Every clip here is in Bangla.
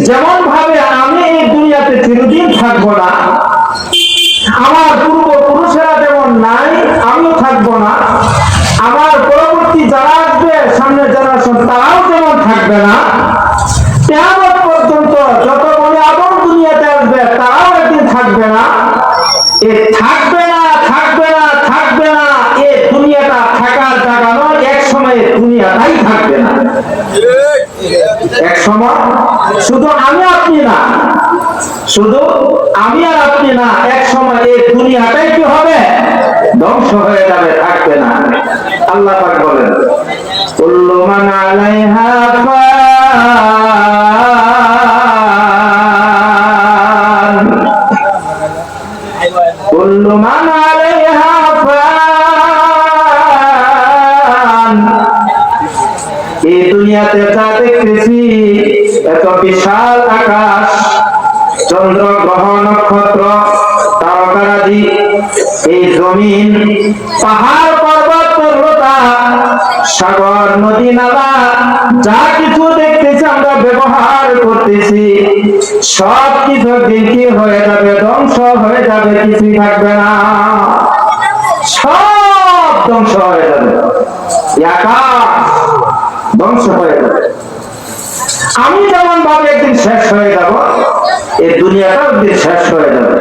যেমন ভাবে আমি এই দুনিয়াতে চিরদিন থাকবো না, আমার পূর্বপুরুষেরা যেমন নাই আমিও থাকবো না, আমার পরবর্তী যারা আসবে সামনের জেনারেশন তারাও যেমন থাকবে না, কিয়ামত পর্যন্ত যত বনি আদম দুনিয়াতে আসবে তারাও একদিন থাকবে না। এ থাকবে না থাকবে না থাকবে না, এ দুনিয়াটা থাকার জায়গা নয়, এক সময় দুনিয়াটাই থাকবে না। এক সময় শুধু আমি আপনি না, শুধু আমি আর আপনি না, এক সময় এই দুনিয়াটাই কি হবে? ধ্বংস হয়ে যাবে, থাকবে না। আল্লাহ পাক বলেন কুল্লু মান আলাইহা ফান, কুল্লু মান আলাইহা ফান। এই দুনিয়াতে যা দেখতেছি, এত বিশাল আকাশ, চন্দ্র গ্রহ নক্ষত্র তারকারাজি, এই জমিন, পাহাড় পর্বত পর্বতা, সাগর নদী নালা, যা কিছু দেখতেছি আমরা ব্যবহার করতেছি, সব কিছু কি হয়ে যাবে? ধ্বংস হয়ে যাবে, কিছুই থাকবে না, সব ধ্বংস হয়ে যাবে, আকাশ ধ্বংস হয়ে যাবে। আমি যেমন ভাবে একদিন শেষ হয়ে যাব, এই দুনিয়াটা একদিন শেষ হয়ে যাবে।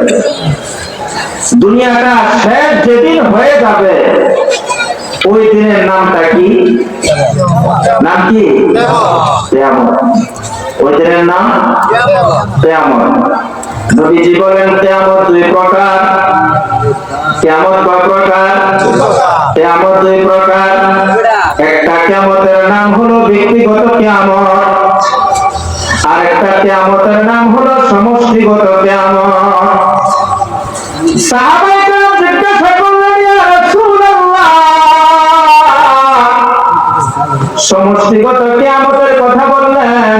দুনিয়াটা শেষ যেদিন হয়ে যাবে, ওই দিনের নামটা কি? নাম কি? কিয়ামত। ওই দিনের নাম কিয়ামত। নবীজি বলেন কিয়ামত দুই প্রকার। কিয়ামত কয় প্রকার? কিয়ামত দুই প্রকার। একটা কিয়ামতের নাম হলো ব্যক্তিগত কিয়ামত, আর একটা কিয়ামতের নাম হলো সমষ্টিগত কিয়ামত। সাহাবায়ে কেরাম জিজ্ঞাসা করলেন, ইয়া রাসূলুল্লাহ, সমষ্টিগত কিয়ামতের কথা বললেন,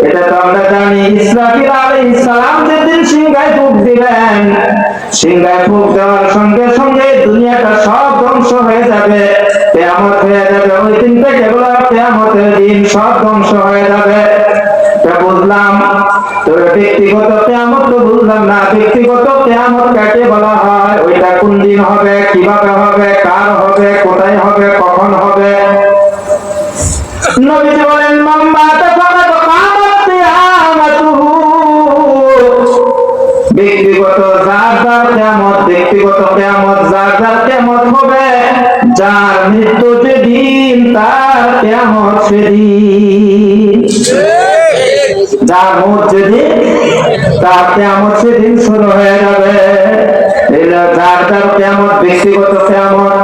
এটা তো আমরা জানি, ইসরাফিল আলাইহিস সালাম যেদিন সিংহায় ফুঁক দিবেন, সিংহায় ফুঁক দেওয়ার সঙ্গে সঙ্গে দুনিয়াটা সব ধ্বংস হয়ে যাবে, কিয়ামত হয়ে যাবে। ওই দিন থেকে বলা কিয়ামতের দিন, সব ধ্বংস হয়ে যাবে। বুঝলাম, তবে ব্যক্তিগত কিয়ামত তো বুঝলাম না। ব্যক্তিগত কিয়ামত কাকে বলা হয়? ওইটা কোন দিন হবে, কিভাবে হবে, কার হবে, কোথায় হবে, কখন হবে? নবীজি বলেন মান মাতা ফাকাদ কামাত কিয়ামাতুহু। ব্যক্তিগত যার যার কিয়ামত, ব্যক্তিগত কিয়ামত যার যার কিয়ামত হবে, যার মৃত্যু যেদিন তার কিয়ামত সেদিন, যার মৌত যেদিন তার কিয়ামত সেদিন শুরু হয়ে যাবে। এটা যার যার কিয়ামত, ব্যক্তিগত কিয়ামত।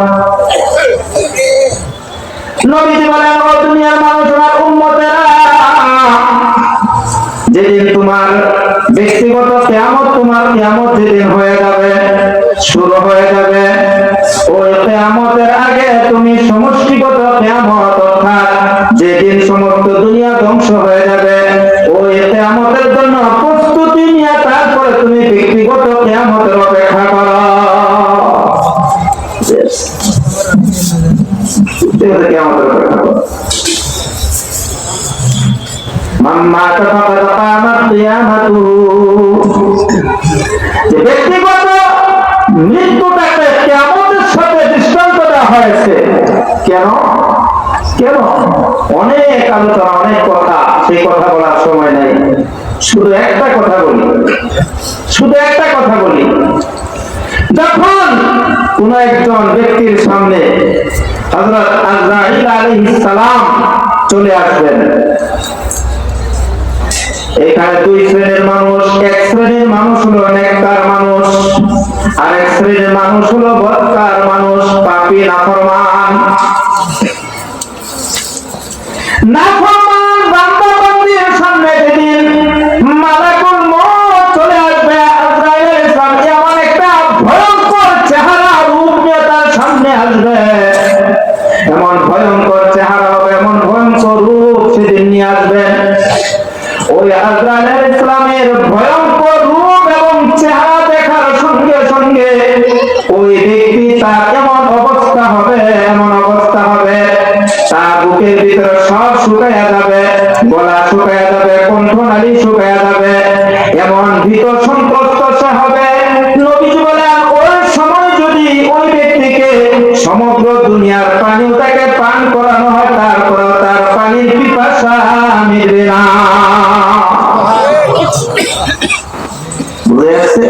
নবীজি বলেন, ও দুনিয়ার মানুষরা, উম্মতেরা, যেদিন তোমার ব্যক্তিগত কিয়ামত, তোমার কিয়ামত যেদিন হয়ে যাবে, শুরু হয়ে যাবে, ওই কিয়ামতের আগে তুমি সমষ্টিগত কিয়ামত, অর্থাৎ যেদিন সমস্ত দুনিয়া ধ্বংস হয়ে যাবে, ওই কিয়ামতের জন্য প্রস্তুতি নিয়ে তারপরে তুমি ব্যক্তিগত কিয়ামতের অপেক্ষা করো। কিয়ামতের অপেক্ষা করো। মান মাতা ফাকাদ কামাত কিয়ামাতুহু। ব্যক্তিগত মৃত্যুটাকে কিয়ামতের সাথে দৃষ্টান্ত দেওয়া হয়েছে। কেন? কেন? অনেক আলোচনা, অনেক কথা, সেই কথা বলার সময় নাই। শুধু একটা কথা বলি, শুধু একটা কথা বলি। যখন কোন একজন ব্যক্তির সামনে হযরত আজরাইল আলাইহিস সালাম চলে আসবেন, এখানে দুই শ্রেণীর মানুষ। এক শ্রেণীর মানুষ হলো নেককার মানুষ, আর এক শ্রেণীর মানুষ হলো বদকার মানুষ, পাপী নাফরমান। নাফরমান বান্দা বান্দির সামনে যেদিন মালাকুল মউত চলে আসবে, আজরাইল আলাইহিস সালাম এমন একটা ভয়ঙ্কর চেহারা রূপ নিয়ে তার সামনে আসবে, এমন ভয়ঙ্কর চেহারা হবে, এমন ভয়ঙ্কর রূপ সেদিন নিয়ে আসবেন। ওই আজরাইল আলাইহিস সালামের ভয়ঙ্কর রূপ এবং চেহারা দেখার সঙ্গে সঙ্গে ওই ব্যক্তি তার এমন অবস্থা হবে, এমন অবস্থা হবে, তার বুকের ভিতরে সব শুকায়া যাবে, গলা শুকায়া যাবে, কণ্ঠনালী শুকায়া যাবে, এমন ভীত সন্ত্রস্ত সে হবে। নবীজি বলেন ওই সময় যদি ওই ব্যক্তিকে সমগ্র দুনিয়ার পানি তাকে পান করানো হয়, তারপরেও তার পানির পিপাসা মিটবে না। বুঝে গেছে?